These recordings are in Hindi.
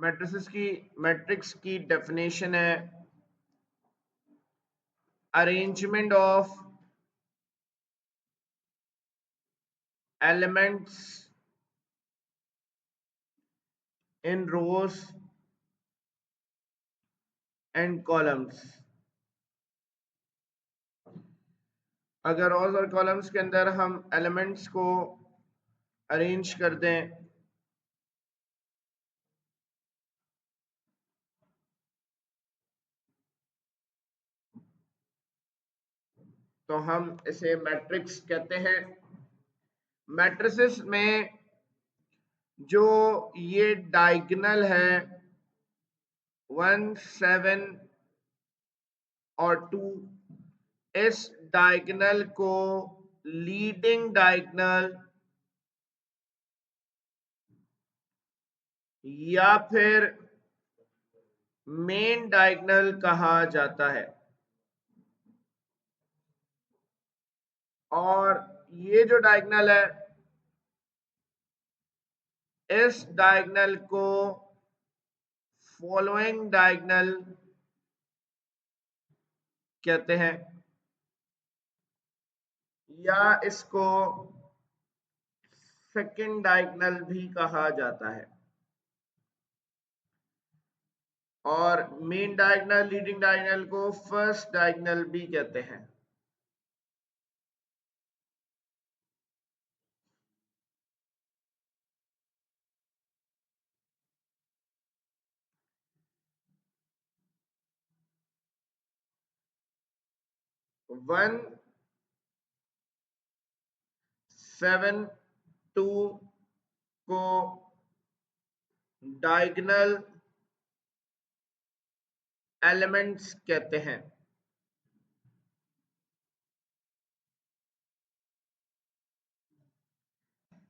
मैट्रिक्स की डेफिनेशन है arrangement of elements in rows and columns. अगर रोज और कॉलम्स के अंदर हम एलिमेंट्स को अरेंज कर दें तो हम इसे मैट्रिक्स कहते हैं। मैट्रिसेस में जो ये डायगोनल है 1, 7 और 2, इस डायगोनल को लीडिंग डायगोनल या फिर मेन डायगोनल कहा जाता है। और ये जो डायगोनल है इस डायगोनल को फॉलोइंग डायगोनल कहते हैं या इसको सेकंड डायगोनल भी कहा जाता है। और मेन डायगोनल लीडिंग डायगोनल को फर्स्ट डायगोनल भी कहते हैं। वन 7 2 को डायगोनल एलिमेंट्स कहते हैं।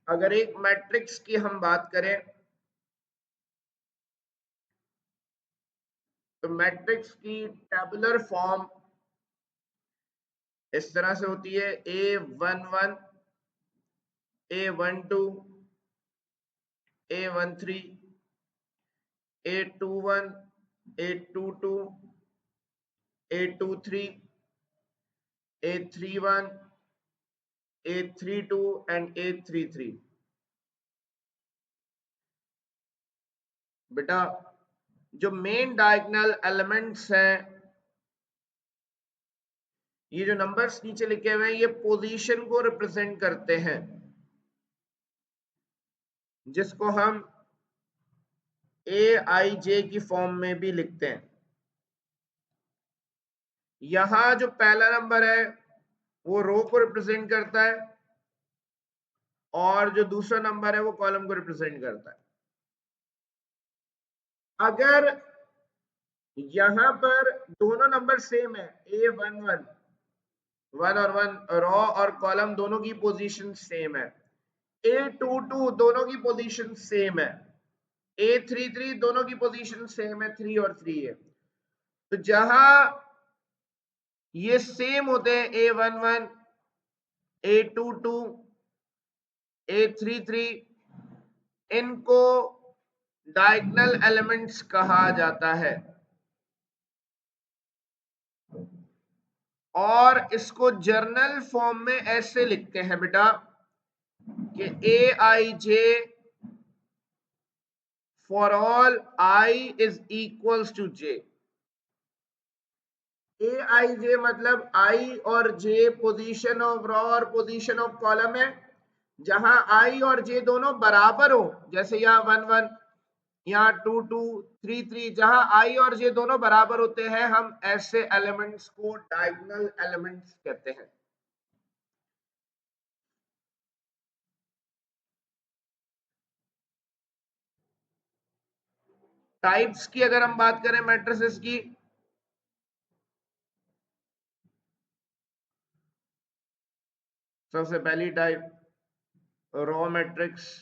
अगर एक मैट्रिक्स की हम बात करें तो मैट्रिक्स की टेबुलर फॉर्म इस तरह से होती है A11 A12 A13 A21 A22 A23 A31 A32 and A33। बेटा जो मेन डायगोनल एलिमेंट्स हैं ये जो नंबर्स नीचे लिखे हुए हैं ये पोजीशन को रिप्रेजेंट करते हैं जिसको हम AIJ की फॉर्म में भी लिखते हैं। यहां जो पहला नंबर है वो रो को रिप्रेजेंट करता है और जो दूसरा नंबर है वो कॉलम को रिप्रेजेंट करता है। अगर यहां पर दोनों नंबर सेम है A11 1 और 1 रो और कॉलम दोनों की पोजीशन सेम है, A22 दोनों की पोजीशन सेम है, A33 दोनों की पोजीशन सेम है, 3 और 3 है। तो जहां ये सेम होते हैं A11 A22 A33 इनको डायगोनल एलिमेंट्स कहा जाता है और इसको जर्नल फॉर्म में ऐसे लिखते हैं बेटा कि AIJ for all I is equals to J। AIJ मतलब I और J पोजीशन ऑफ रो और पोजीशन ऑफ कॉलम है। जहां I और J दोनों बराबर हो, जैसे यहाँ 1 1 यहाँ 2 2 3 3, जहां I और J दोनों बराबर होते हैं हम ऐसे एलिमेंट्स को डायगोनल एलिमेंट्स कहते हैं। टाइप्स की अगर हम बात करें मैट्रिसेस की सबसे पहली type row matrix.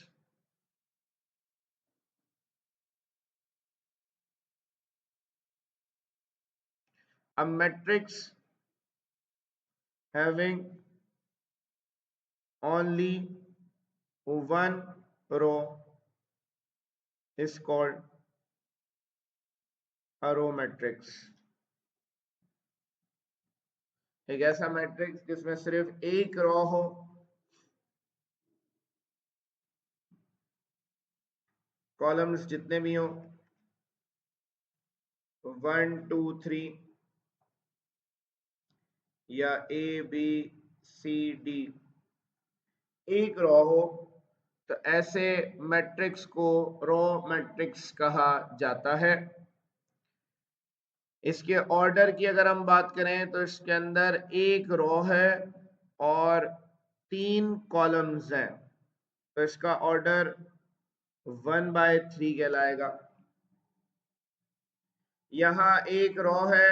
A matrix having only one row is called a row matrix, एक ऐसा मैट्रिक्स जिसमें सिर्फ एक रो हो, कॉलम्स जितने भी हो 1 2 3 या ए बी सी डी एक रो हो, तो ऐसे मैट्रिक्स को रो मैट्रिक्स कहा जाता है। इसके ऑर्डर की अगर हम बात करें तो इसके अंदर एक रो है और 3 कॉलम्स हैं, तो इसका ऑर्डर 1/3 कहलाएगा। यहाँ एक रो है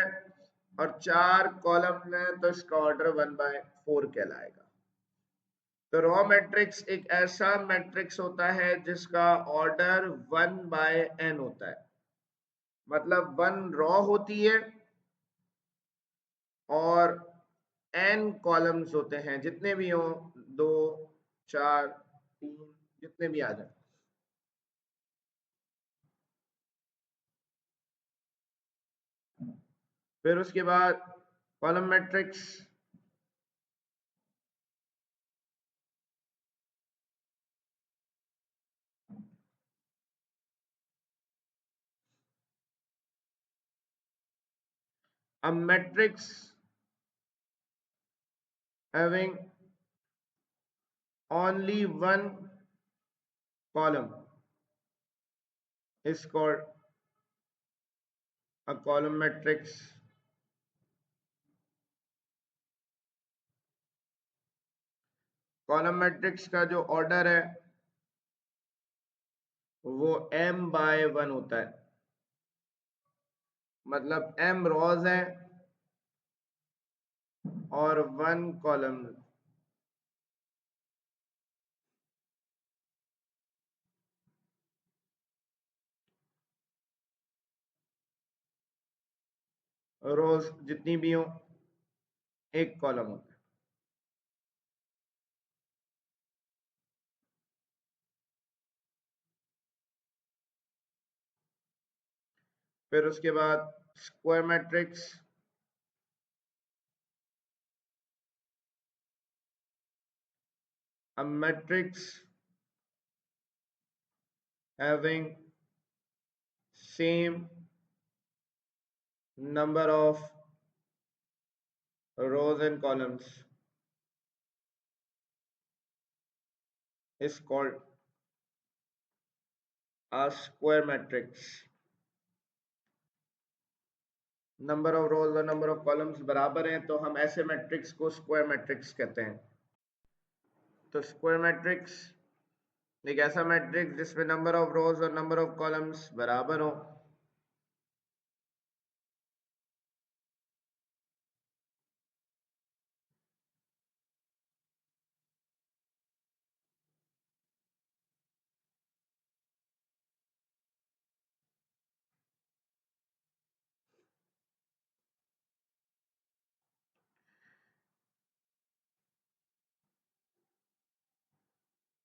और 4 कॉलम है, तो इसका ऑर्डर 1/4 कहलाएगा। तो रॉ मैट्रिक्स एक ऐसा मैट्रिक्स होता है जिसका ऑर्डर 1/n होता है, मतलब 1 रॉ होती है और n कॉलम्स होते हैं, जितने भी हो 2 4 3 जितने भी आ जाए। फिर उसके बाद column matrix, a matrix having only one column is called a column matrix। Column matrix का जो ऑर्डर है वो m/1 होता है, मतलब m रोज हैं और 1 कॉलम। रोज जितनी भी हो एक कॉलम होता है। फिर उसके बाद square matrix, a matrix having same number of rows and columns is called a square matrix। Number of रोज और नंबर ऑफ कॉलम्स बराबर हैं, तो हम ऐसे मैट्रिक्स को स्क्वायर मैट्रिक्स कहते हैं। तो स्क्वायर मैट्रिक्स एक ऐसा मैट्रिक्स जिसमें नंबर ऑफ रोज और नंबर ऑफ कॉलम्स बराबर हो।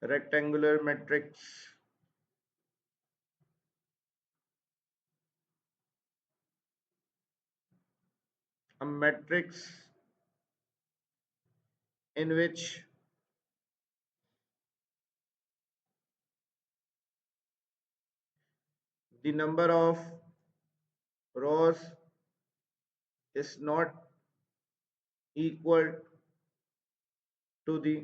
rectangular matrix, a matrix in which the number of rows is not equal to the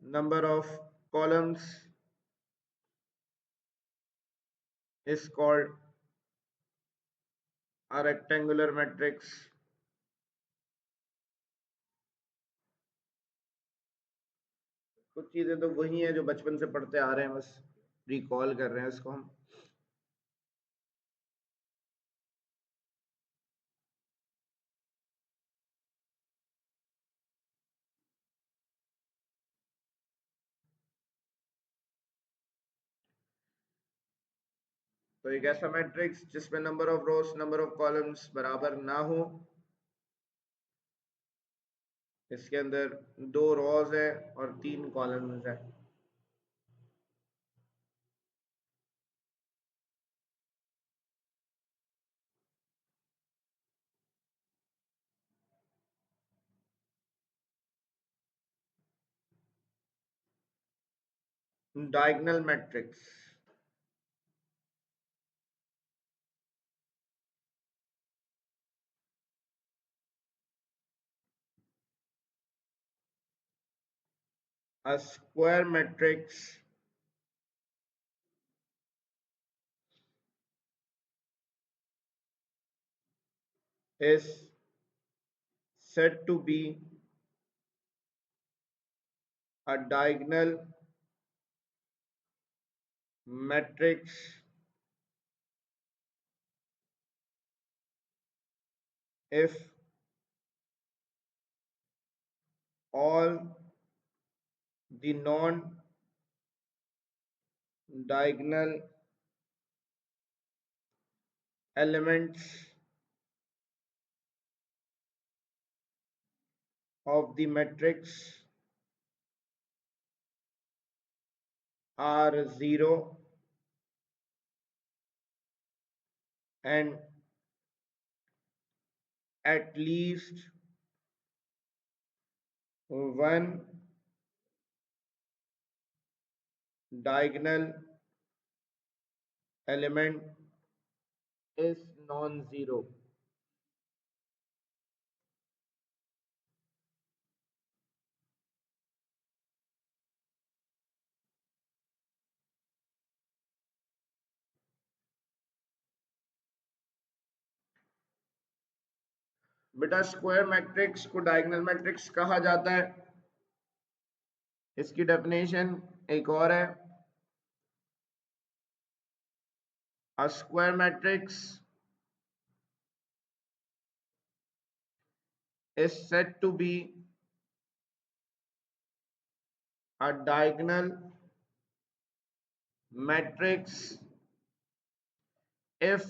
number of columns is called a rectangular matrix। कुछ चीजें तो वही है जो बचपन से पढ़ते आ रहे हैं, बस रिकॉल कर रहे हैं इसको हम। तो एक ऐसा मैट्रिक्स जिसमें number of rose number of columns बराबर ना हो, इसके अंदर 2 रोज है और 3 कॉलम्स है। diagonal matrix a square matrix is said to be a diagonal matrix if all the non-diagonal elements of the matrix are 0 and at least one diagonal element is non-zero. बेटा स्क्वायर मैट्रिक्स को डायगोनल मैट्रिक्स कहा जाता है। इसकी डेफिनेशन एक और है, a square matrix is said to be a diagonal matrix if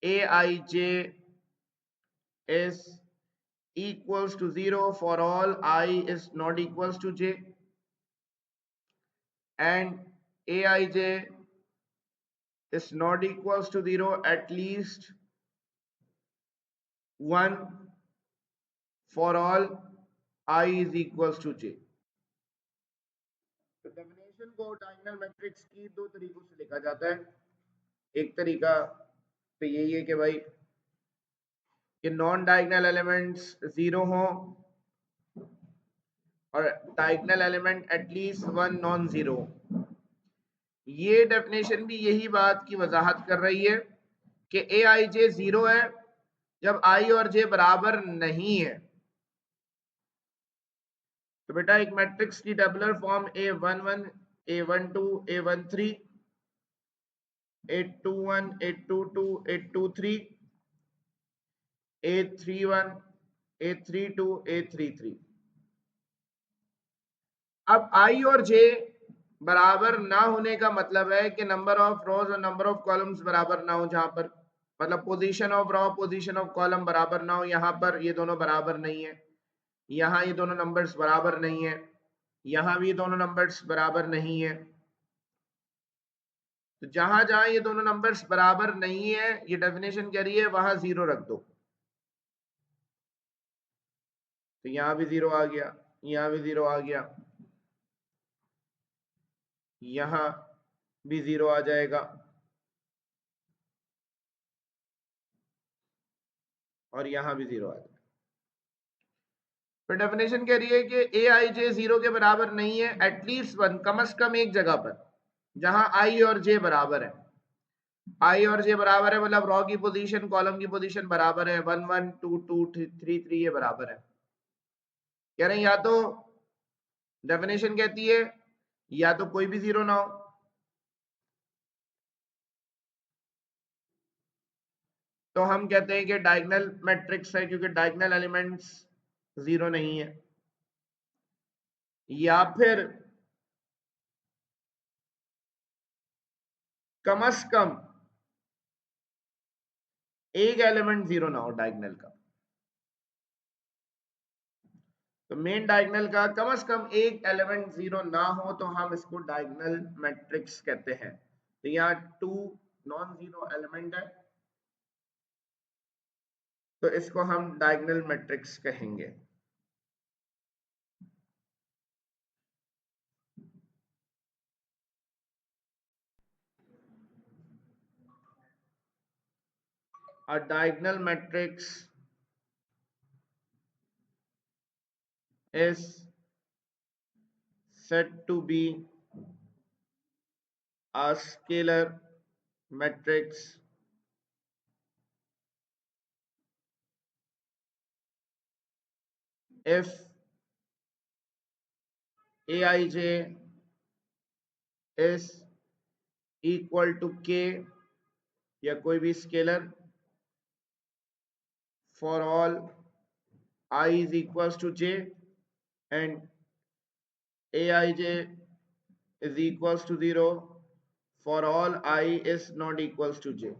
Aij is equals to 0 for all I is not equals to j, and Aij is not equals to 0 at least 1 for all I is equals to j। तो डेफिनेशन को डायगोनल मैट्रिक्स की दो तरीकों से लिखा जाता है। एक तरीका तो यही है कि भाई कि नॉन डायगोनल एलिमेंट्स 0 हो और diagonal element at least one non zero. ये डेफिनेशन भी यही बात की वजाहत कर रही है कि ए आई जे 0 है जब आई और जे बराबर नहीं है। तो बेटा एक मैट्रिक्स की tabular form A11 A12 A13 821 822 823 A31 A32 A33। अब आई और जे बराबर ना होने का मतलब है कि नंबर ऑफ रोज और नंबर ऑफ कॉलम्स बराबर ना हो। जहां पर मतलब position of row position of column बराबर ना हो, यहां पर ये दोनों बराबर नहीं है, यहाँ ये दोनों नंबर्स बराबर नहीं है, यहाँ भी ये दोनों नंबर्स बराबर नहीं है। तो जहां जहां ये दोनों नंबर्स बराबर नहीं है, ये डेफिनेशन कह रही है वहां 0 रख दो। तो यहाँ भी 0 आ गया, यहाँ भी 0 आ गया, यहाँ भी 0 आ जाएगा और यहाँ भी 0 आ जाएगा। फिर डेफिनेशन कह रही है कि ए आई जे 0 के बराबर नहीं है एटलीस्ट वन, कम से कम एक जगह पर जहां आई और जे बराबर है। आई और जे बराबर है मतलब रॉ की पोजीशन कॉलम की पोजीशन बराबर है, 1 1 2 2 3 3 ये बराबर है। कह रहे हैं या तो डेफिनेशन कहती है या तो कोई भी 0 ना हो, तो हम कहते हैं कि डायगोनल मैट्रिक्स है क्योंकि डायगोनल एलिमेंट्स 0 नहीं है। या फिर कम से कम एक एलिमेंट 0 ना हो डायगोनल का। तो मेन डायगोनल का कम से कम एक एलिमेंट 0 ना हो तो हम इसको डायगोनल मैट्रिक्स कहते हैं। तो यहाँ 2 नॉन जीरो एलिमेंट है तो इसको हम डायगोनल मैट्रिक्स कहेंगे। A diagonal matrix is said to be a scalar matrix if Aij is equal to k या कोई भी scalar for all I is equals to j and Aij is equals to 0 for all I is not equals to j.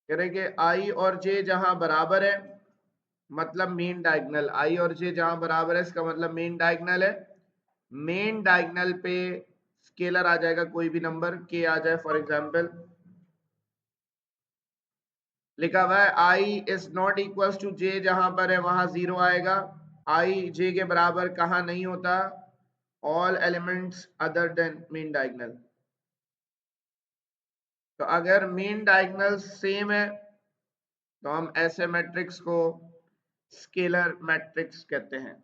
कह रहे कि I और j जहां बराबर है मतलब मेन डायगोनल, I और j जहां बराबर है इसका मतलब मेन डायगोनल है। मेन डायगोनल पे स्केलर आ जाएगा कोई भी नंबर k आ जाए, फॉर एग्जांपल लिखा हुआ है I is not equals to j, जहां पर है वहां 0 आएगा। I j के बराबर कहां नहीं होता, all elements other than main diagonal. तो अगर मेन डायगोनल सेम है तो हम ऐसे मैट्रिक्स को स्केलर मैट्रिक्स कहते हैं।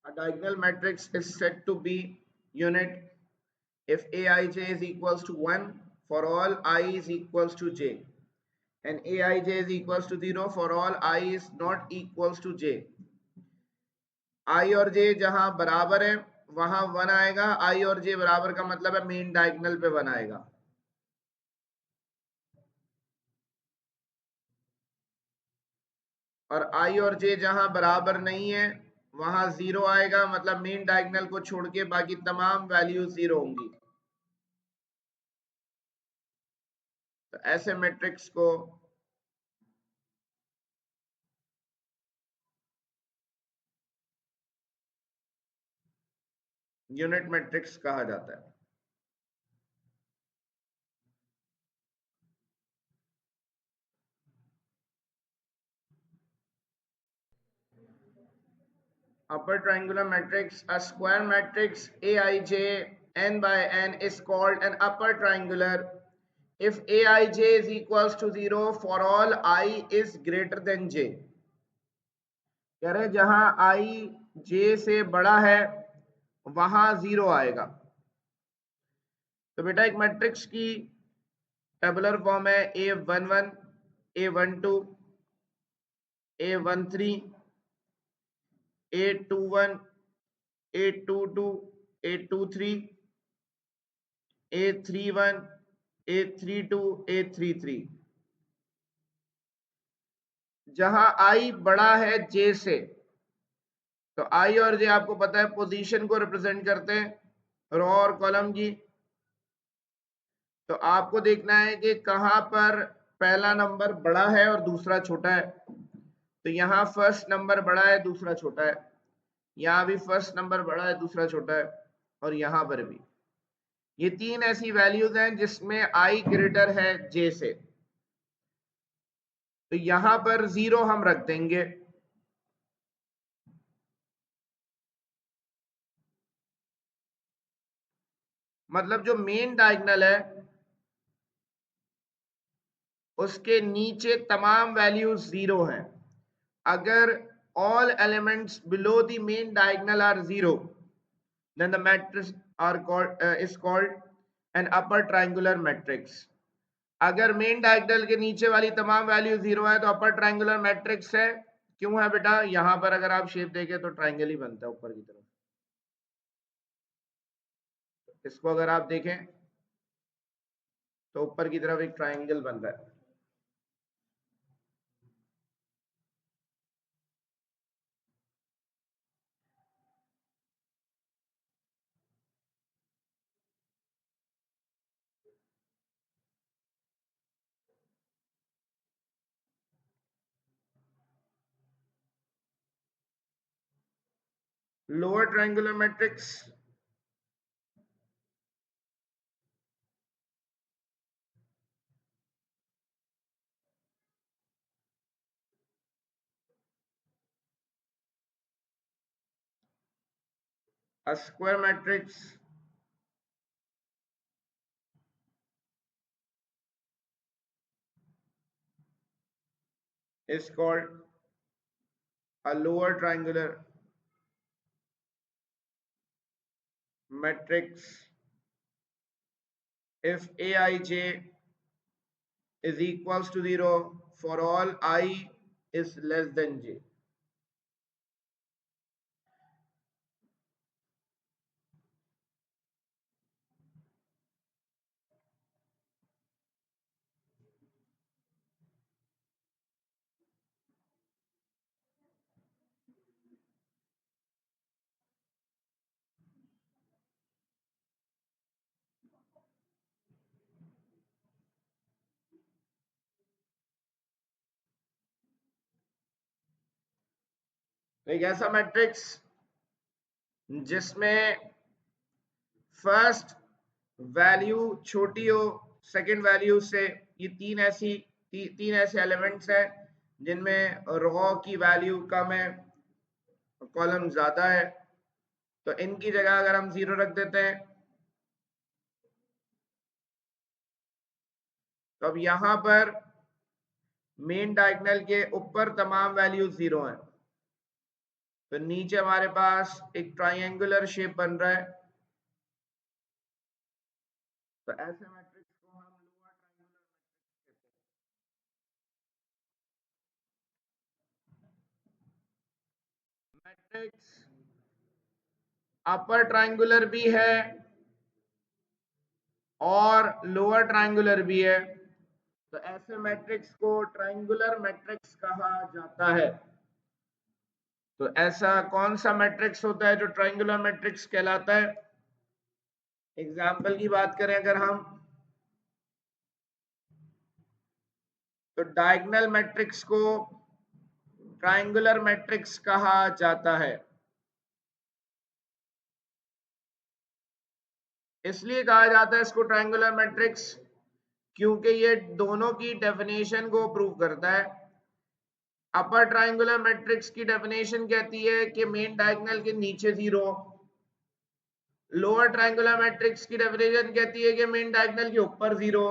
A diagonal matrix is said to be unit if Aij is equals to 1 for all I is equals to j and Aij is equals to 0 for all I is not equals to j। I और j जहां बराबर है वहां 1 आएगा, I और j बराबर का मतलब है मेन डायगोनल पे 1 आएगा। और I और j जहां बराबर नहीं है वहां 0 आएगा, मतलब मेन डायगोनल को छोड़ के बाकी तमाम वैल्यू 0 होंगी। तो ऐसे मैट्रिक्स को यूनिट मैट्रिक्स कहा जाता है। Upper triangular matrix, a square matrix Aij n by n is called an upper triangular if Aij is equals to 0 for all I is greater than j। कह रहे जहां I j से बड़ा है वहां 0 आएगा। तो बेटा एक मैट्रिक्स की टेबुलर फॉर्म है A11, A12, A13, A21, A22, A23, A31, A32, A33। जहां I बड़ा है J से, तो I और J आपको पता है पोजीशन को रिप्रेजेंट करते हैं रो और कॉलम की। तो आपको देखना है कि कहां पर पहला नंबर बड़ा है और दूसरा छोटा है। तो यहाँ फर्स्ट नंबर बड़ा है, दूसरा छोटा है। यहाँ भी फर्स्ट नंबर बड़ा है, दूसरा छोटा है, और यहाँ पर भी। ये तीन ऐसी वैल्यूज हैं जिसमें I ग्रेटर है J से, तो यहां पर 0 हम रख देंगे। मतलब जो मेन डायगोनल है उसके नीचे तमाम वैल्यूज 0 हैं। अगर all elements below the main diagonal are 0 then the matrix is called an upper triangular matrix। अगर मेन डायगोनल के नीचे वाली तमाम वैल्यू 0 है तो अपर ट्रायंगुलर मैट्रिक्स है। क्यों है बेटा? यहां पर अगर आप शेप देखें तो ट्राइंगल ही बनता है ऊपर की तरफ। इसको अगर आप देखें तो ऊपर की तरफ एक ट्राइंगल बन रहा है। Lower triangular matrix a square matrix is called a lower triangular matrix if aij is equals to 0 for all I is less than j. एक ऐसा मैट्रिक्स जिसमें फर्स्ट वैल्यू छोटी हो सेकंड वैल्यू से, ये तीन ऐसे एलिमेंट्स हैं जिनमें रो की वैल्यू कम है, कॉलम ज्यादा है, तो इनकी जगह अगर हम 0 रख देते हैं तो अब यहां पर मेन डायगोनल के ऊपर तमाम वैल्यू 0 हैं, तो नीचे हमारे पास एक ट्राइंगुलर शेप बन रहा है। तो ऐसे मैट्रिक्स को हम लोअर ट्रायंगुलर मैट्रिक्स कहते हैं। मैट्रिक्स अपर ट्रायंगुलर भी है और लोअर ट्रायंगुलर भी है, तो ऐसे मैट्रिक्स को ट्रायंगुलर मैट्रिक्स कहा जाता है। तो ऐसा कौन सा मैट्रिक्स होता है जो ट्रायंगुलर मैट्रिक्स कहलाता है? एग्जाम्पल की बात करें अगर हम, तो डायगोनल मैट्रिक्स को ट्रायंगुलर मैट्रिक्स कहा जाता है। इसलिए कहा जाता है इसको ट्रायंगुलर मैट्रिक्स क्योंकि ये दोनों की डेफिनेशन को प्रूव करता है। अपर ट्रायंगुलर मैट्रिक्स की डेफिनेशन कहती है कि मेन डायगोनल के नीचे 0, लोअर ट्रायंगुलर मैट्रिक्स की डेफिनेशन कहती है कि मेन डायगोनल के ऊपर 0,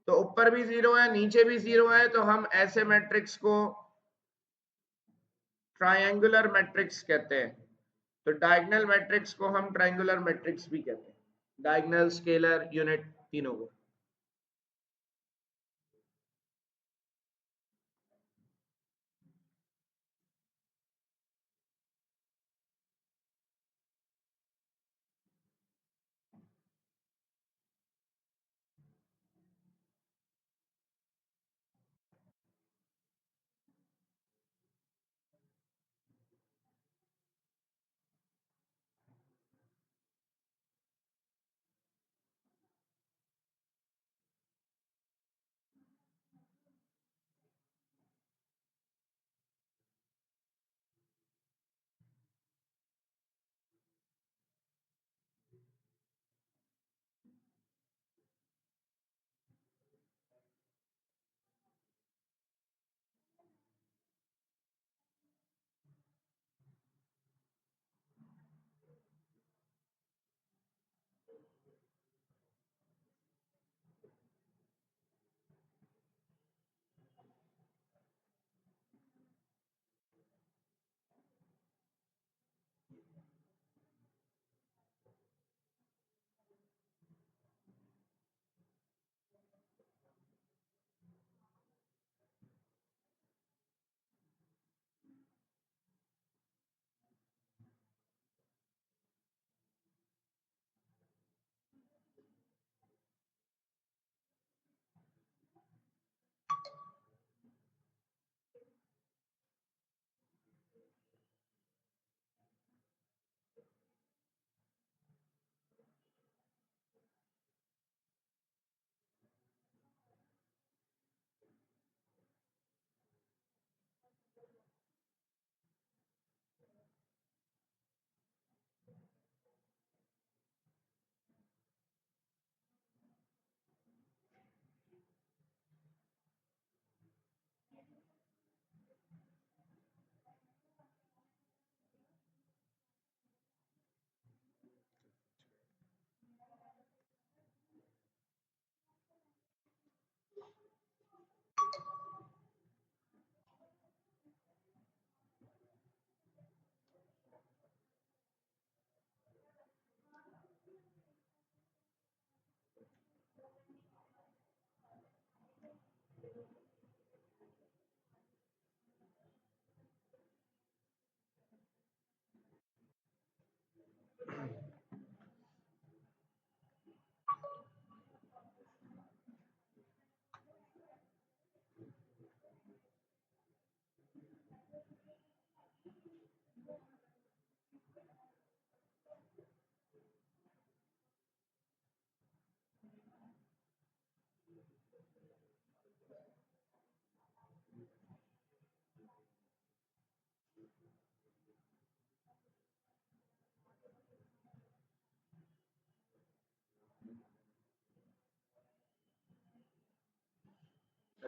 तो ऊपर भी 0 है नीचे भी 0 है, तो हम ऐसे मैट्रिक्स को ट्रायंगुलर मैट्रिक्स कहते हैं। तो डायगोनल मैट्रिक्स को हम ट्रायंगुलर मैट्रिक्स भी कहते हैं, डायगोनल, स्केलर, यूनिट, तीनों को।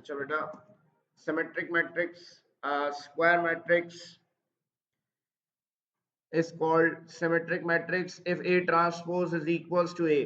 अच्छा बेटा, symmetric matrix, square matrix is called symmetric matrix if A transpose is equals to A.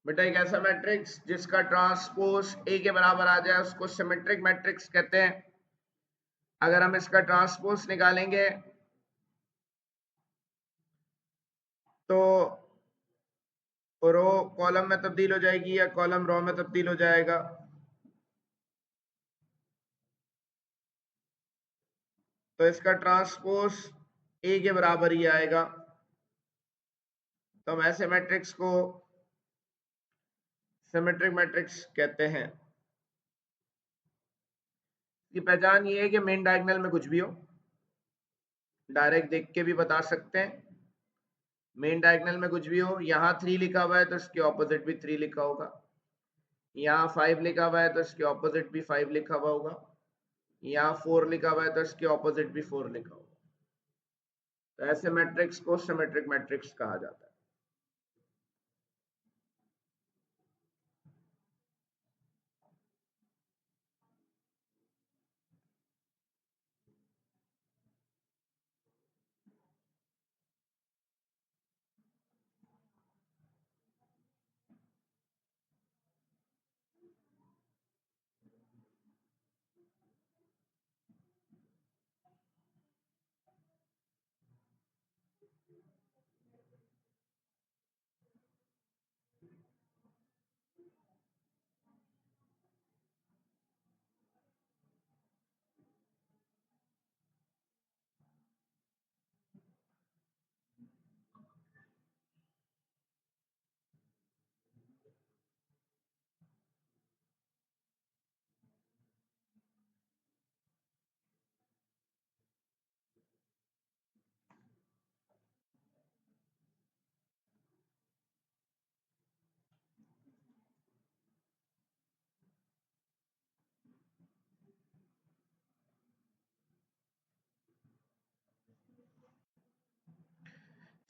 बेटा एक ऐसा मैट्रिक्स जिसका ट्रांसपोज ए के बराबर आ जाए उसको सिमेट्रिक मैट्रिक्स कहते हैं। अगर हम इसका ट्रांसपोज निकालेंगे तो रो कॉलम में तब्दील हो जाएगी या कॉलम रो में तब्दील हो जाएगा। तो इसका ट्रांसपोज ए के बराबर ही आएगा। तो हम ऐसे मैट्रिक्स को सिमेट्रिक मैट्रिक्स कहते हैं। की पहचान ये है कि मेन डायगोनल में कुछ भी हो, डायरेक्ट देख के भी बता सकते हैं। मेन डायगोनल में कुछ भी हो, यहाँ 3 लिखा हुआ है तो इसके ऑपोजिट भी 3 लिखा होगा, यहाँ 5 लिखा हुआ है तो इसके ऑपोजिट भी 5 लिखा हुआ होगा, यहाँ 4 लिखा हुआ है तो इसके ऑपोजिट भी 4 लिखा होगा। तो ऐसे मैट्रिक्स को सिमेट्रिक मैट्रिक्स कहा जाता है।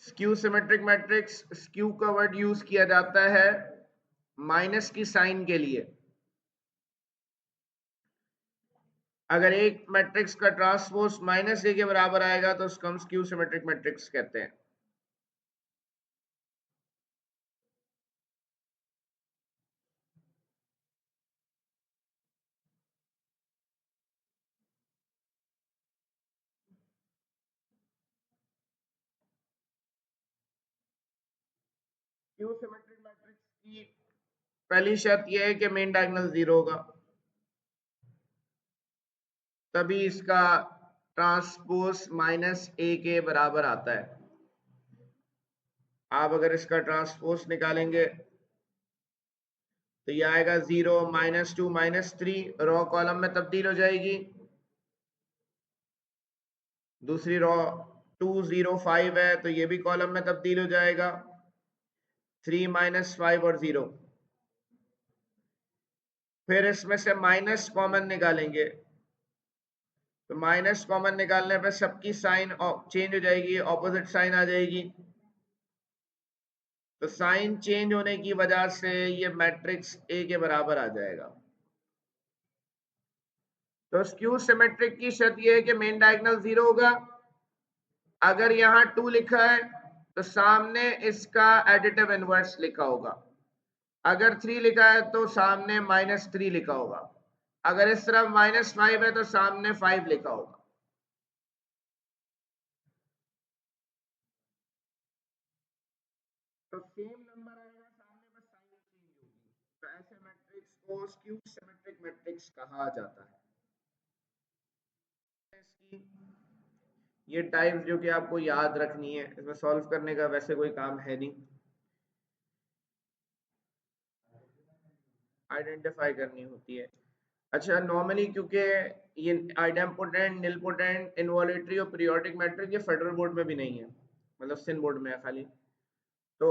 स्क्यू सिमेट्रिक मैट्रिक्स, स्क्यू का वर्ड यूज किया जाता है माइनस की साइन के लिए। अगर एक मैट्रिक्स का ट्रांसपोज माइनस ए के बराबर आएगा तो उसको हम स्क्यू सिमेट्रिक मैट्रिक्स कहते हैं। स्क्यू सिमेट्रिक मैट्रिक्स की पहली शर्त यह है कि मेन डायगोनल 0 होगा, तभी इसका ट्रांसपोज माइनस ए के बराबर आता है। आप अगर इसका ट्रांसपोज निकालेंगे तो ये आएगा 0 -2 -3, रो कॉलम में तब्दील हो जाएगी। दूसरी रो 2 0 5 है तो ये भी कॉलम में तब्दील हो जाएगा। 3 -5 और 0, फिर इसमें से माइनस कॉमन निकालेंगे तो माइनस कॉमन निकालने पर सबकी साइन चेंज हो जाएगी, ऑपोजिट साइन आ जाएगी। तो साइन चेंज होने की वजह से ये मैट्रिक्स ए के बराबर आ जाएगा। तो स्क्यू सिमेट्रिक की शर्त ये है कि मेन डायगोनल 0 होगा। अगर यहाँ 2 लिखा है तो सामने इसका एडिटिव इनवर्स लिखा होगा। अगर 3 लिखा है तो सामने -3 लिखा होगा। अगर इस तरफ -5 है तो सामने 5 लिखा होगा। तो सेम नंबर आएगा सामने, बस साइन चेंज होगी। तो ऐसे मैट्रिक्स को स्क्यू सिमेट्रिक मैट्रिक्स कहा जाता है। इसकी ये टाइप्स जो कि आपको याद रखनी है, इसमें सॉल्व करने का वैसे कोई काम है नहीं, आइडेंटिफाई करनी होती है। अच्छा, नॉर्मली क्योंकि ये आइडेम्पोटेंट, निलपोटेंट, इनवॉलेटरी और पीरियोडिक मैट्रिक ये फेडरल बोर्ड में भी नहीं है, मतलब सिंध बोर्ड में है खाली। तो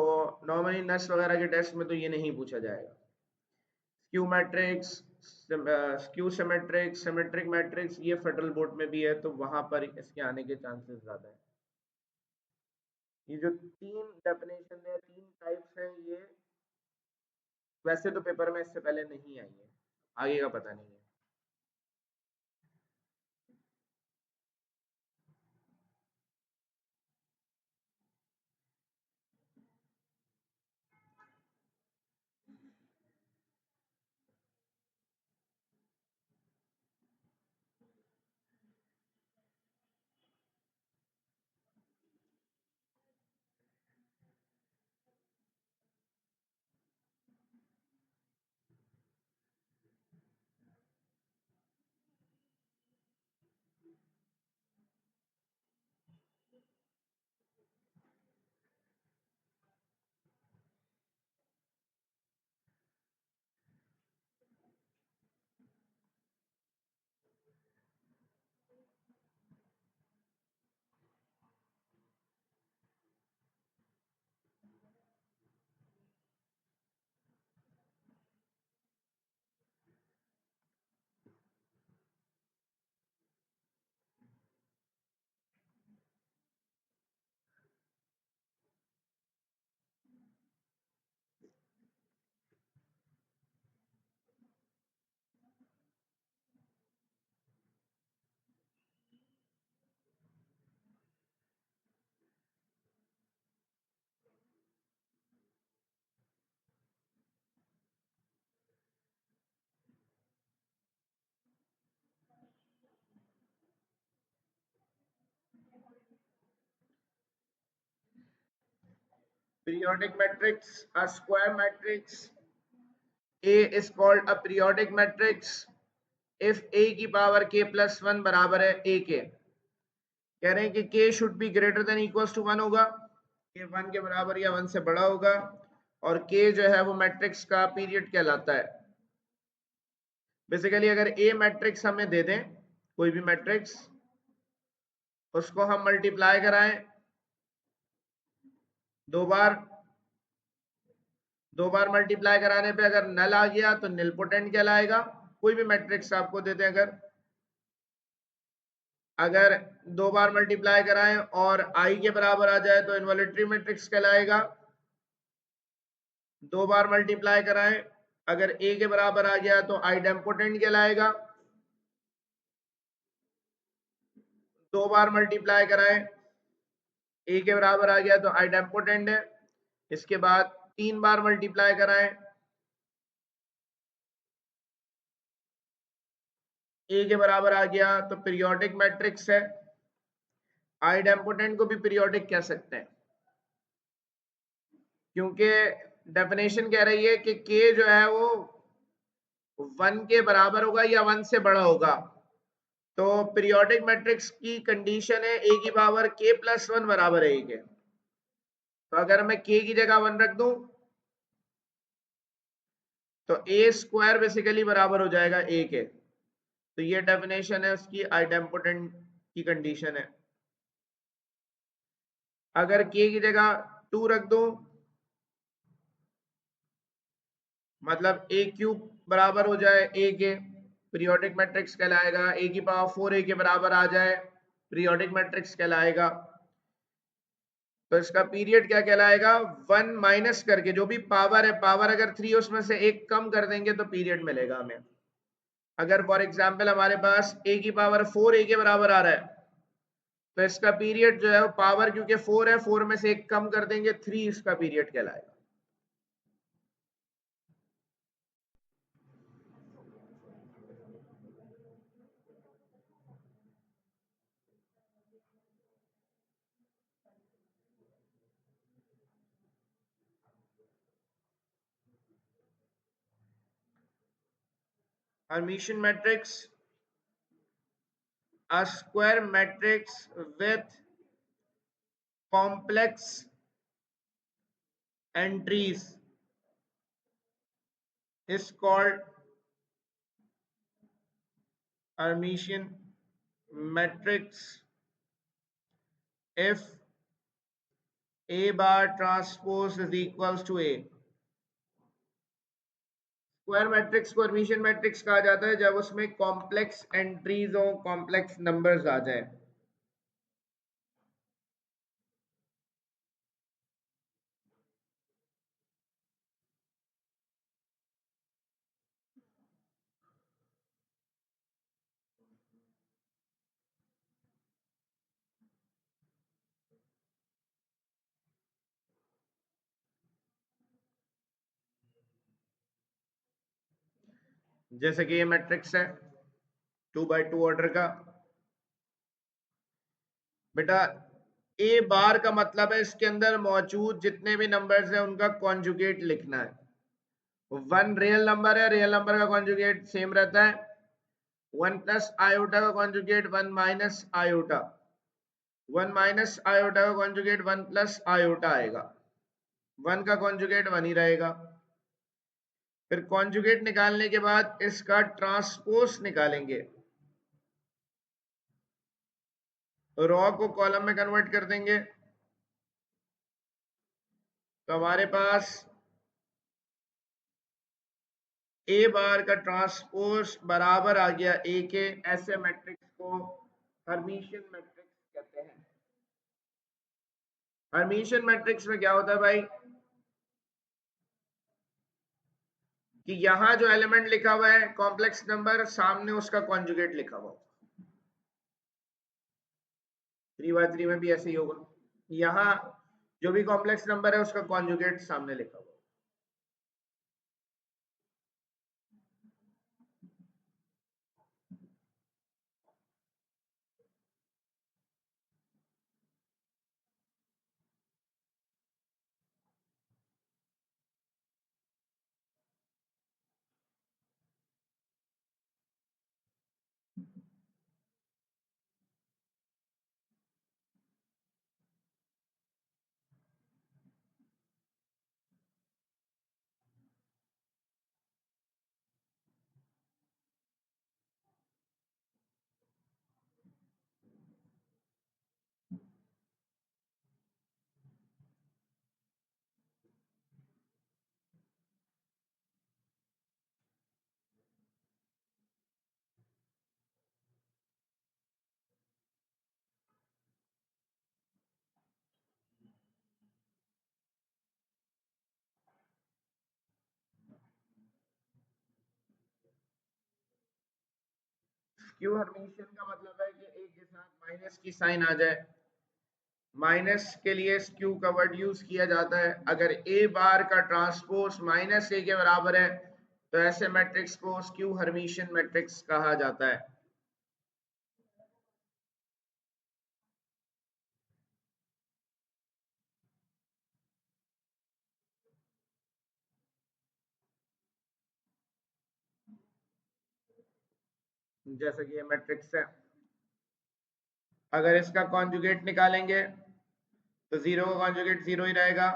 नॉर्मली नर्स वगैरह के टेस्ट में तो ये नहीं पूछा जाएगा। Skew matrix, skew symmetric, symmetric matrix, ये फेडरल बोर्ड में भी है, तो वहां पर इसके आने के चांसेस ज्यादा है। ये जो तीन डेफिनेशन है, तीन टाइप्स है, ये वैसे तो पेपर में इससे पहले नहीं आई है, आगे का पता नहीं है। Periodic matrix, a square matrix. A is called a periodic matrix if a की पावर k plus 1 बराबर है a के। कह रहे हैं कि k should be greater than equals to 1 होगा, k 1 के बराबर या 1 से बड़ा होगा, और k जो है वो मैट्रिक्स का पीरियड कहलाता है। बेसिकली अगर a मैट्रिक्स हमें दे दें, कोई भी मैट्रिक्स, उसको हम मल्टीप्लाई कराएं दो बार, दो बार मल्टीप्लाई कराने पे अगर नल आ गया तो निलपोटेंट कहलाएगा। कोई भी मैट्रिक्स आपको दे दें, अगर अगर दो बार मल्टीप्लाई कराएं और आई के बराबर आ जाए तो इन्वॉल्यूटरी मैट्रिक्स कहलाएगा। दो बार मल्टीप्लाई कराएं, अगर ए के बराबर आ गया तो आइडेम्पोटेंट कहलाएगा। दो बार मल्टीप्लाई कराएं, ए के बराबर आ गया तो आइडेम्पोटेंट है। इसके बाद तीन बार मल्टीप्लाई कराएं, ए के बराबर आ गया तो पीरियोडिक मैट्रिक्स है। आइडेम्पोटेंट को भी पीरियोडिक कह सकते हैं, क्योंकि डेफिनेशन कह रही है कि के जो है वो 1 के बराबर होगा या 1 से बड़ा होगा। तो पीरियोडिक मैट्रिक्स की कंडीशन है ए की पावर k प्लस 1 बराबर है ए के। तो अगर मैं k की जगह 1 रख दूं तो ए स्क्वायर बेसिकली बराबर हो जाएगा ए के। तो ये डेफिनेशन है उसकी, आइडेम्पोटेंट की कंडीशन है। अगर k की जगह 2 रख दूं, मतलब ए क्यूब बराबर हो जाए ए के, पीरियोडिक मैट्रिक्स कहलाएगा। ए की पावर 4 ए के बराबर आ जाए, पीरियोडिक मैट्रिक्स कहलाएगा। तो इसका पीरियड क्या कहलाएगा, 1 माइनस करके जो भी पावर है, पावर अगर 3 उसमें से एक कम कर देंगे तो पीरियड मिलेगा हमें। अगर फॉर एग्जांपल हमारे पास a की पावर 4 a के बराबर आ रहा है, तो इसका पीरियड जो है वो पावर क्योंकि 4 है, 4 में से एक कम कर देंगे, 3 इसका पीरियड कहलाएगा। Hermitian matrix, a square matrix with complex entries is called Hermitian matrix if A bar transpose is equals to A. Square matrix को हर्मिशियन मैट्रिक्स कहा जाता है जब उसमें कॉम्प्लेक्स एंट्रीज हो, कॉम्प्लेक्स नंबर्स आ जाए। जैसे कि ये मैट्रिक्स है 2x2 ऑर्डर का। बेटा ए बार का मतलब है इसके अंदर मौजूद जितने भी नंबर्स हैं उनका कॉन्जुगेट लिखना है। वन रियल नंबर है, रियल नंबर का कॉन्जुगेट सेम रहता है। वन प्लस आयोटा का conjugate one minus iota, one minus iota का कॉन्जुगेट वन प्लस आयोटा आएगा। वन का कॉन्जुगेट वन ही रहेगा। फिर कॉन्जुगेट निकालने के बाद इसका ट्रांसपोज निकालेंगे, रॉ को कॉलम में कन्वर्ट कर देंगे। तो हमारे पास ए बार का ट्रांसपोज बराबर आ गया ए के। ऐसे मैट्रिक्स को हर्मिशियन मैट्रिक्स कहते हैं। हर्मिशियन मैट्रिक्स में क्या होता है भाई कि यहां जो एलिमेंट लिखा हुआ है कॉम्प्लेक्स नंबर, सामने उसका कॉन्जुगेट लिखा हुआ। 3x3 में भी ऐसे ही होगा, यहाँ जो भी कॉम्प्लेक्स नंबर है उसका कॉन्जुगेट सामने लिखा हुआ। स्क्यू हर्मिशियन का मतलब है कि एक के साथ माइनस की साइन आ जाए। माइनस के लिए स्क्यू का वर्ड यूज किया जाता है। अगर ए बार का ट्रांसपोज माइनस ए के बराबर है तो ऐसे मैट्रिक्स को स्क्यू हर्मिशियन मैट्रिक्स कहा जाता है। जैसे कि ये मैट्रिक्स है, अगर इसका कॉन्जुगेट निकालेंगे तो जीरो का कॉन्जुगेट जीरो ही रहेगा।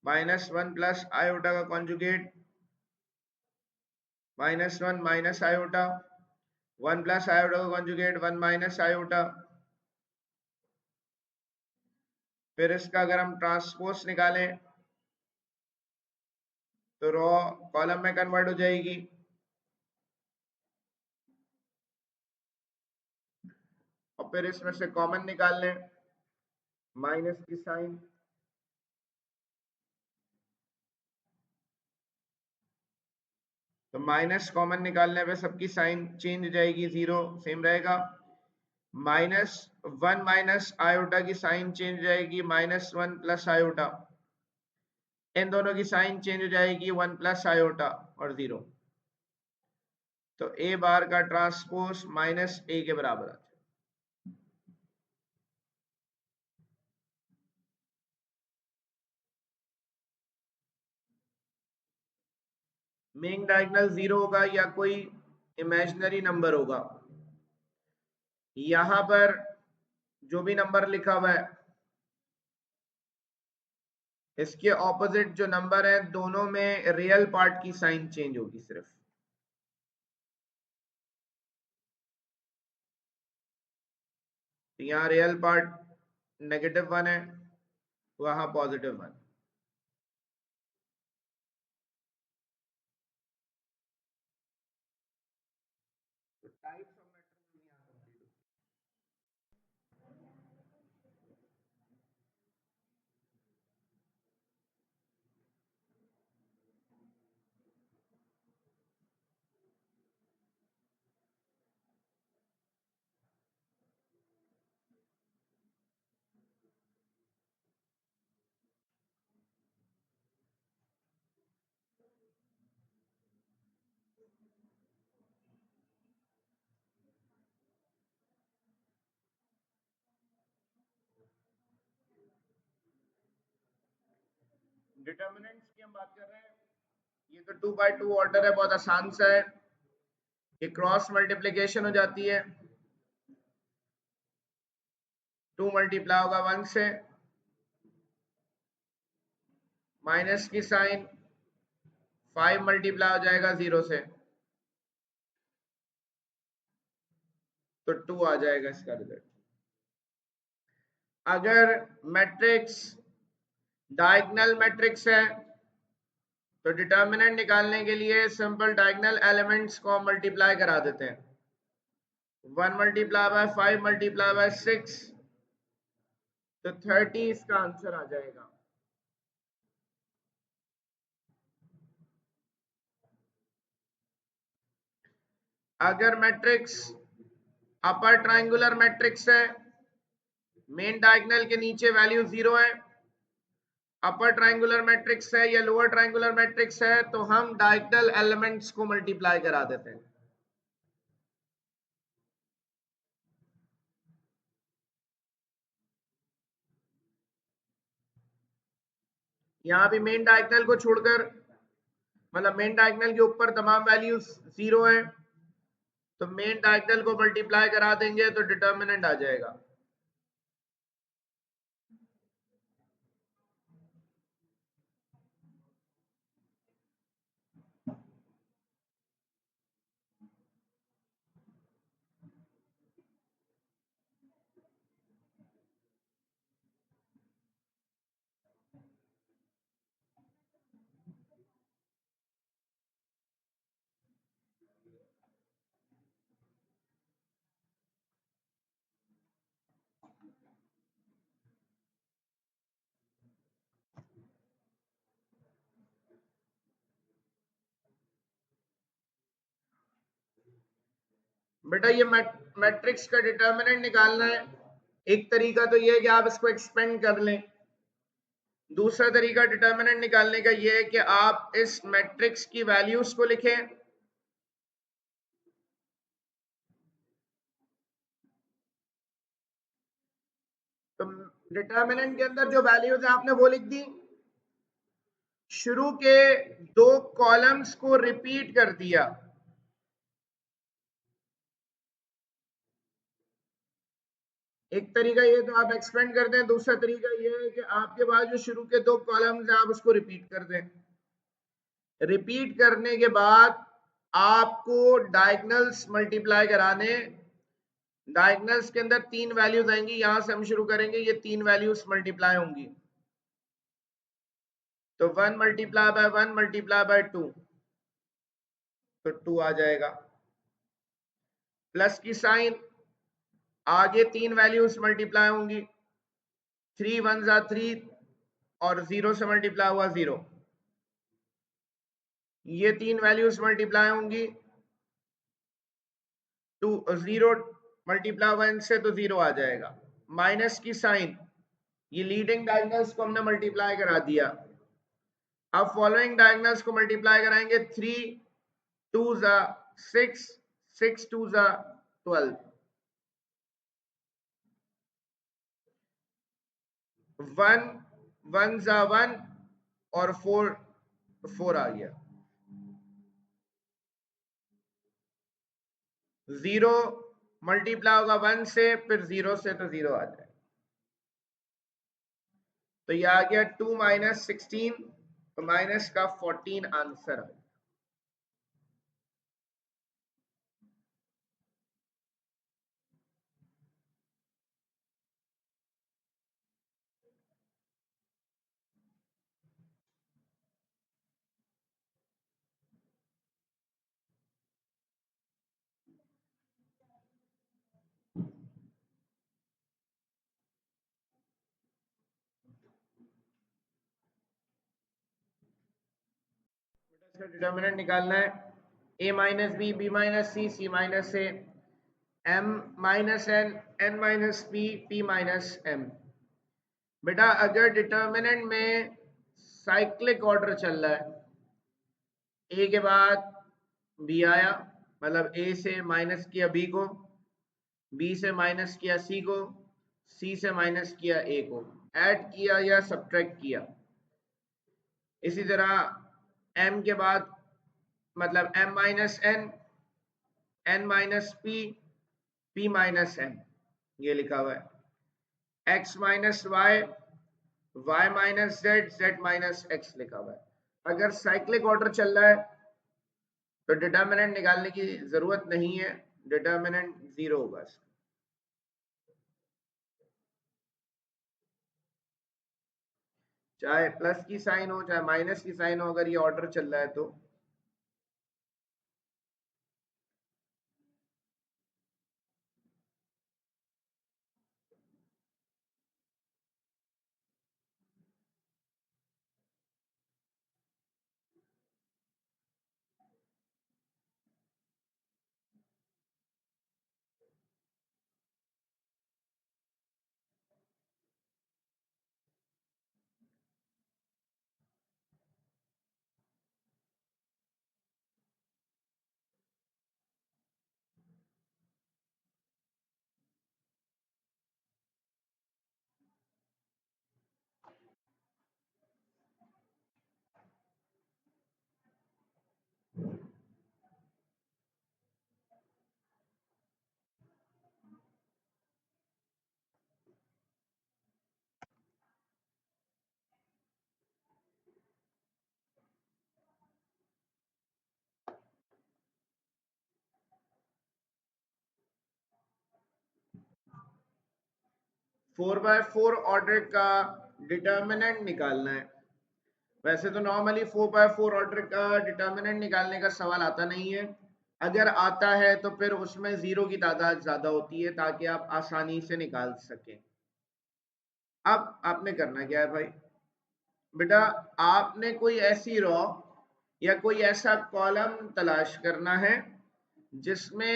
माइनस वन प्लस आयोटा का conjugate minus one minus iota, one plus iota का कॉन्जुगेट वन माइनस आयोटा। फिर इसका अगर हम ट्रांसपोज निकालें तो रॉ कॉलम में कन्वर्ट हो जाएगी। और फिर इसमें से कॉमन निकाल लें, माइनस की साइन, तो माइनस कॉमन निकालने पे सबकी साइन चेंज हो जाएगी, जीरो सेम रहेगा। माइनस वन माइनस आयोटा की साइन चेंज हो जाएगी, माइनस वन प्लस आयोटा। इन दोनों की साइन चेंज हो जाएगी, वन प्लस आयोटा और जीरो। तो ए बार का ट्रांसपोज माइनस ए के बराबर आ जाए। मेन डायगोनल जीरो होगा या कोई इमेजिनरी नंबर होगा। यहां पर जो भी नंबर लिखा हुआ है इसके ऑपोजिट जो नंबर है दोनों में रियल पार्ट की साइन चेंज होगी सिर्फ। तो यहाँ रियल पार्ट नेगेटिव वन है, वहां +1। तो टाइप्स ऑफ मैट्रिक्स यहाँ कंप्लीट डिटर्मिनेंट्स की हम बात कर रहे हैं। ये तो 2/2 ऑर्डर है, बहुत आसान सा है। ये क्रॉस मल्टीप्लीकेशन हो जाती है, 2 मल्टीप्लाई होगा 1 से, माइनस की साइन, 5 मल्टीप्लाई हो जाएगा 0 से, तो 2 आ जाएगा इसका रिजल्ट। अगर मैट्रिक्स डायगोनल मैट्रिक्स है तो डिटर्मिनेंट निकालने के लिए सिंपल डायगोनल एलिमेंट्स को मल्टीप्लाई करा देते हैं। 1 मल्टीप्लाई बाय 5 मल्टीप्लाई बाय 6, तो 30 इसका आंसर आ जाएगा। अगर मैट्रिक्स अपर ट्रायंगुलर मैट्रिक्स है, मेन डायगोनल के नीचे वैल्यू 0 है, अपर ट्रायंगुलर मैट्रिक्स है या लोअर ट्रायंगुलर मैट्रिक्स है, तो हम डायगोनल एलिमेंट्स को मल्टीप्लाई करा देते हैं। यहां भी मेन डायगोनल को छोड़कर, मतलब मेन डायगोनल के ऊपर तमाम वैल्यूज 0 है, तो मेन डायगोनल को मल्टीप्लाई करा देंगे तो डिटर्मिनेंट आ जाएगा। बेटा ये मैट्रिक्स का डिटर्मिनेंट निकालना है। एक तरीका तो ये है कि आप इसको एक्सपेंड कर लें। दूसरा तरीका डिटर्मिनेंट निकालने का ये है कि आप इस मैट्रिक्स की वैल्यूज को लिखें। तो डिटर्मिनेंट के अंदर जो वैल्यूज है आपने वो लिख दी, शुरू के 2 कॉलम्स को रिपीट कर दिया। एक तरीका ये तो आप एक्सपेंड करते हैं, दूसरा तरीका ये है कि आपके पास जो शुरू के 2 कॉलम्स हैं आप उसको रिपीट कर दें। रिपीट करने के बाद आपको डायगोनल्स मल्टीप्लाई कराने, डायगोनल्स के अंदर 3 वैल्यूज आएंगी, यहां से हम शुरू करेंगे, ये 3 वैल्यूज मल्टीप्लाई होंगी, तो 1 मल्टीप्लाई बाय 1 मल्टीप्लाई बाय 2, तो 2 आ जाएगा। प्लस की साइन, आगे 3 वैल्यूज मल्टीप्लाई होंगी, 3 1 जा 3 और 0 से मल्टीप्लाई हुआ 0, ये 3 वैल्यूज मल्टीप्लाई होंगी, 2 0 मल्टीप्लाई 1 से तो 0 आ जाएगा। माइनस की साइन, ये लीडिंग डायगोनल्स को हमने मल्टीप्लाई करा दिया। अब फॉलोइंग डायगोनल्स को मल्टीप्लाई कराएंगे, 3 2 जा 6, 6 2 जा 12, 1 1 जा 1 और 4 4 आ गया, 0 मल्टीप्लाई होगा 1 से, फिर 0 से तो 0 आ जाए, तो ये आ गया 2 माइनस 16, तो माइनस का 14 आंसर है। डिटर्मिनेंट निकालना है a minus B, B minus C, C minus A, m minus n, n minus p, p minus m। बेटा अगर डिटर्मिनेंट में साइक्लिक ऑर्डर चल रहा है, a के बाद b आया, मतलब a से माइनस किया b को, b से माइनस किया c को, c से माइनस किया a को, ऐड किया या सब्ट्रैक्ट किया। इसी तरह m के बाद मतलब m minus n, n minus p, p minus m, ये लिखा हुआ है। x minus y, y minus z, z minus x लिखा हुआ है। अगर साइक्लिक ऑर्डर चल रहा है तो डिटर्मिनेंट निकालने की जरूरत नहीं है, डिटर्मिनेंट 0 होगा। चाहे प्लस की साइन हो चाहे माइनस की साइन हो, अगर ये ऑर्डर चल रहा है तो। फोर बाय फोर ऑर्डर का डिटर्मिनेंट निकालना है। वैसे तो नॉर्मली 4x4 ऑर्डर का डिटर्मिनेंट निकालने का सवाल आता नहीं है, अगर आता है तो फिर उसमें जीरो की तादाद ज्यादा होती है ताकि आप आसानी से निकाल सकें। अब आपने करना क्या है भाई, बेटा आपने कोई ऐसी रॉ या कोई ऐसा कॉलम तलाश करना है जिसमें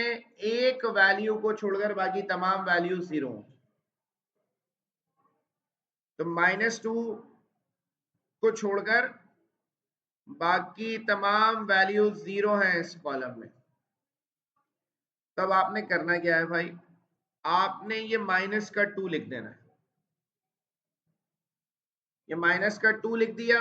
एक वैल्यू को छोड़कर बाकी तमाम वैल्यू जीरो हो। तो -2 को छोड़कर बाकी तमाम वैल्यू जीरो हैं इस कॉलम में। तब आपने करना क्या है भाई, आपने ये -2 लिख देना है। ये -2 लिख दिया।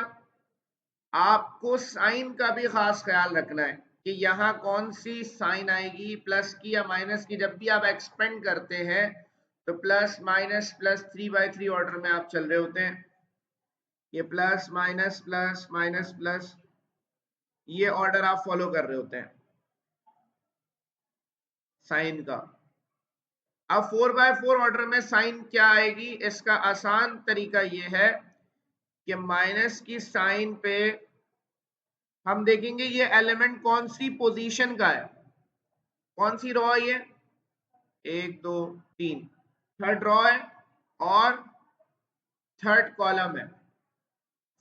आपको साइन का भी खास ख्याल रखना है कि यहाँ कौन सी साइन आएगी, प्लस की या माइनस की। जब भी आप एक्सपेंड करते हैं तो प्लस माइनस प्लस 3/3 ऑर्डर में आप चल रहे होते हैं। ये plus minus plus minus plus, ये ऑर्डर आप फॉलो कर रहे होते हैं साइन का। अब 4x4 ऑर्डर में साइन क्या आएगी, इसका आसान तरीका ये है कि माइनस की साइन पे हम देखेंगे ये एलिमेंट कौन सी पोजीशन का है, कौन सी रॉ है ये, 1 2 3 थर्ड रॉ है और थर्ड कॉलम है।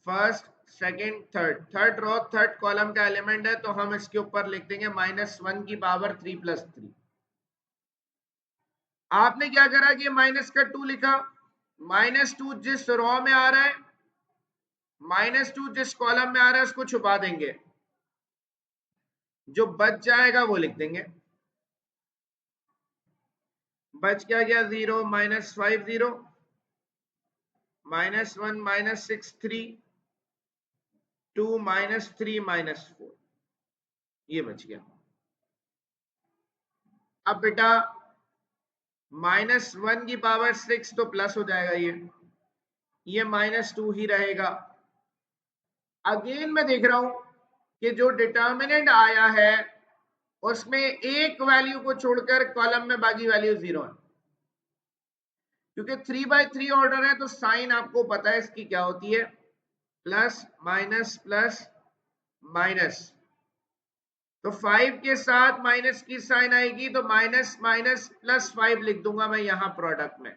First second third, third raw third column का एलिमेंट है, तो हम इसके ऊपर लिख देंगे -1 की पावर 3 + 3। आपने क्या करा कि -2 लिखा, -2 जिस रॉ में आ रहा है, -2 जिस कॉलम में आ रहा है उसको छुपा देंगे, जो बच जाएगा वो लिख देंगे। बच क्या गया, 0 -5 0 -1 -6 3 2 -3 -4, ये बच गया। अब बेटा -1 की पावर 6 तो प्लस हो जाएगा, ये -2 ही रहेगा। अगेन मैं देख रहा हूं कि जो डिटर्मिनेंट आया है उसमें एक वैल्यू को छोड़कर कॉलम में बाकी वैल्यू जीरो है। क्योंकि 3/3 ऑर्डर है तो साइन आपको पता है इसकी क्या होती है, प्लस माइनस प्लस माइनस। तो 5 के साथ माइनस की साइन आएगी तो माइनस माइनस +5 लिख दूंगा मैं यहां प्रोडक्ट में।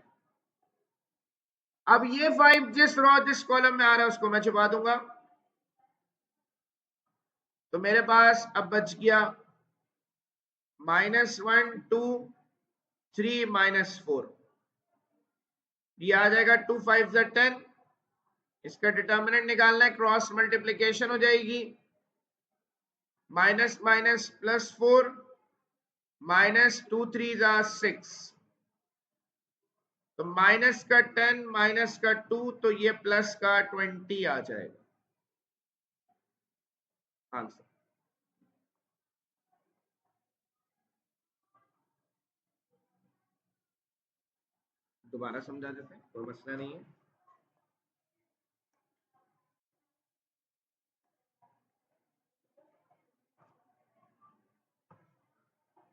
अब ये 5 जिस रॉ जिस कॉलम में आ रहा है उसको मैं छुपा दूंगा। तो मेरे पास अब बच गया -1 2 3 -4, ये आ जाएगा 2 5 10। इसका डिटर्मिनेंट निकालना है, क्रॉस मल्टीप्लीकेशन हो जाएगी, माइनस माइनस +4 -2 3 6, तो माइनस का 10 माइनस का 2, तो ये प्लस का 20 आ जाएगा आंसर। दोबारा समझा देते हैं, कोई मसला नहीं है।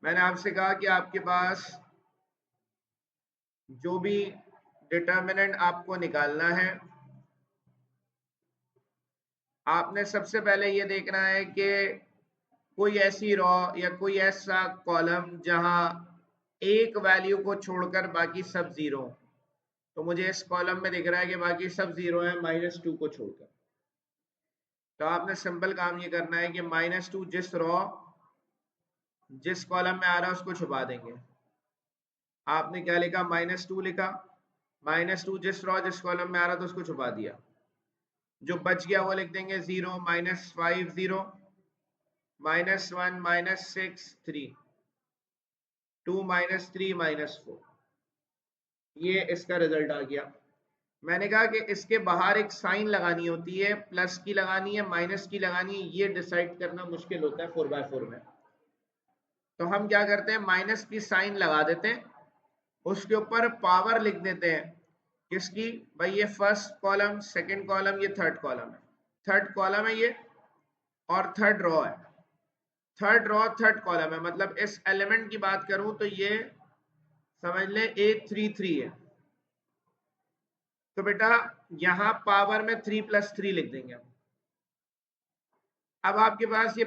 मैंने आपसे कहा कि आपके पास जो भी डिटर्मिनेंट आपको निकालना है, आपने सबसे पहले ये देखना है कि कोई ऐसी रॉ या कोई ऐसा कॉलम जहां एक वैल्यू को छोड़कर बाकी सब जीरो। तो मुझे इस कॉलम में दिख रहा है कि बाकी सब जीरो है -2 को छोड़कर। तो आपने सिंपल काम ये करना है कि -2 जिस रॉ जिस कॉलम में आ रहा है उसको छुपा देंगे। आपने क्या लिखा, -2 लिखा, -2 जिस रॉ जिस कॉलम में आ रहा था उसको छुपा दिया। जो बच गया वो लिख देंगे 0 -5 0 -1 -6 3 2 -3 -4, ये इसका रिजल्ट आ गया। मैंने कहा कि इसके बाहर एक साइन लगानी होती है, प्लस की लगानी है माइनस की लगानी है, ये डिसाइड करना मुश्किल होता है 4x4 में। तो हम क्या करते हैं, माइनस की साइन लगा देते हैं, उसके ऊपर पावर लिख देते हैं किसकी, भाई ये फर्स्ट कॉलम, सेकंड कॉलम, ये थर्ड कॉलम है, थर्ड कॉलम है ये, और थर्ड रॉ है, थर्ड रॉ थर्ड कॉलम है। मतलब इस एलिमेंट की बात करूं तो ये समझ ले 833 है। तो बेटा यहां पावर में 3 + 3 लिख देंगे। अब आपके पास ये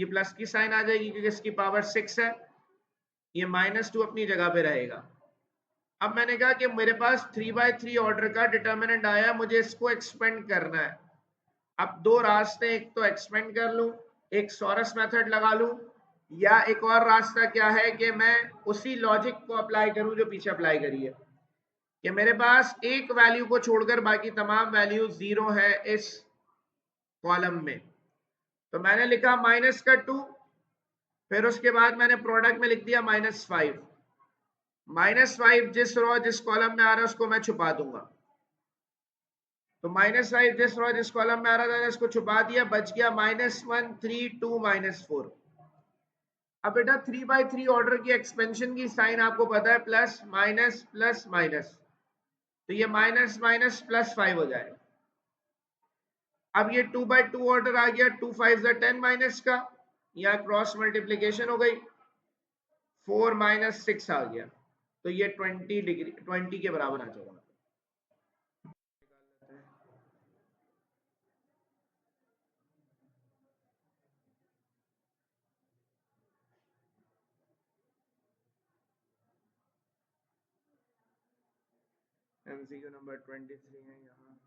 प्लस की साइन आ जाएगी क्योंकि इसकी पावर 6 है, ये -2 अपनी जगह पे रहेगा। अब मैंने कहा कि मेरे पास 3/3 ऑर्डर का डिटर्मिनेंट आया, मुझे इसको एक्सपेंड करना है। अब दो रास्ते, एक तो एक्सपेंड कर लूं, एक सॉरस मेथड लगा लूं, या एक और रास्ता क्या है कि मैं उसी लॉजिक को अप्लाई करूं जो पीछे अप्लाई करी है, कि मेरे पास एक वैल्यू को छोड़कर बाकी तमाम वैल्यू जीरो है इस कॉलम में। तो मैंने लिखा -2, फिर उसके बाद मैंने प्रोडक्ट में लिख दिया -5। -5 जिस रॉ जिस कॉलम में आ रहा है उसको मैं छुपा दूंगा। तो -5 जिस रॉ जिस कॉलम में आ रहा था इसको छुपा दिया, बच गया -1 3 2 -4। अब बेटा 3/3 ऑर्डर की एक्सपेंशन की साइन आपको पता है, प्लस माइनस प्लस माइनस, तो ये माइनस माइनस +5 हो जाएगा। अब ये 2/2 ऑर्डर आ गया, 2 5 10 माइनस का, या क्रॉस मल्टीप्लीकेशन हो गई, 4 -6 आ गया, तो ये 20 के बराबर आ जाएगा। MCQ नंबर 23 है यहाँ।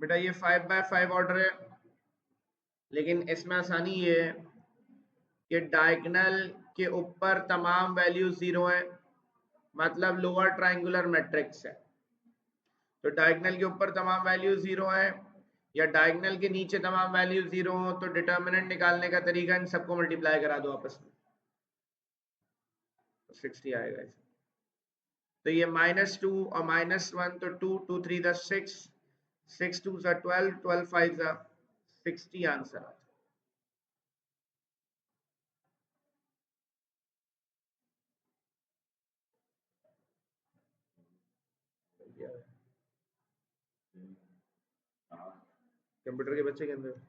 बेटा ये 5/5 ऑर्डर है, लेकिन इसमें आसानी ये है कि डायगोनल के ऊपर तमाम वैल्यू जीरो है, मतलब लोअर ट्रायंगुलर मैट्रिक्स है। तो डायगोनल के ऊपर तमाम वैल्यू जीरो है, या डायगोनल के नीचे तमाम वैल्यू जीरो हो, तो डिटर्मिनेंट निकालने का तरीका इन सबको मल्टीप्लाई करा दो आपस में, तो 60 आएगा इसमें। तो ये -2 और -1, तो 2 2 3 6 6 2 12 12 5 60 आंसर। क्या है कंप्यूटर के बच्चे के अंदर